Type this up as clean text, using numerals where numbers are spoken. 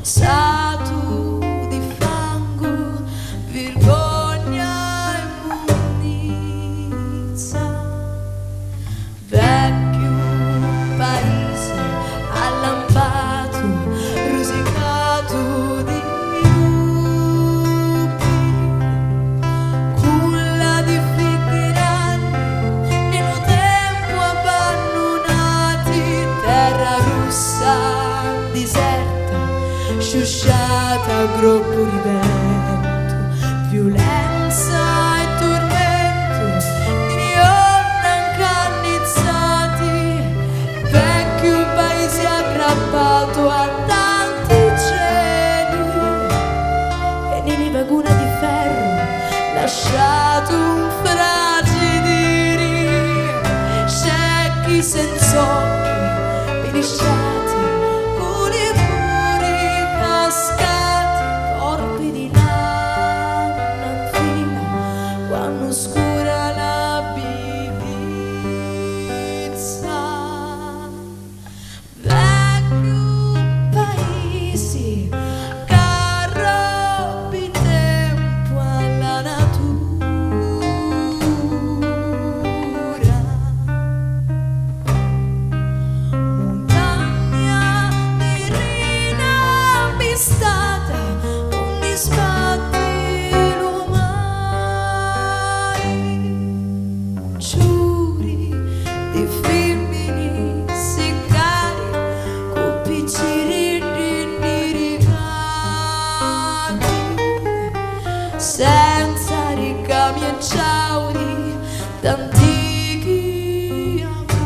stato di fango, vergogna e immondizia. Vecchio paese allampato, rosicato di lupi, culla di fichi ragni, nel tempo abbandonati, terra rossa deserta, sciusciata a groppo di vento, violenza e tormento di neon incannizzati. Vecchio paese aggrappato a tanti cieli e nelle vagone di ferro lasciato un fragile ciechi senza occhi, perisciati con i muri cascati, corpi di lana in fila quando scura la bibizza. Vecchio paesi che arrabbi tempo alla natura, montagna inavvistata, ogni sbattilo mai, giuri di femmini siccari, con piccini rigati, senza ricami e ciauri d'antichi auguri.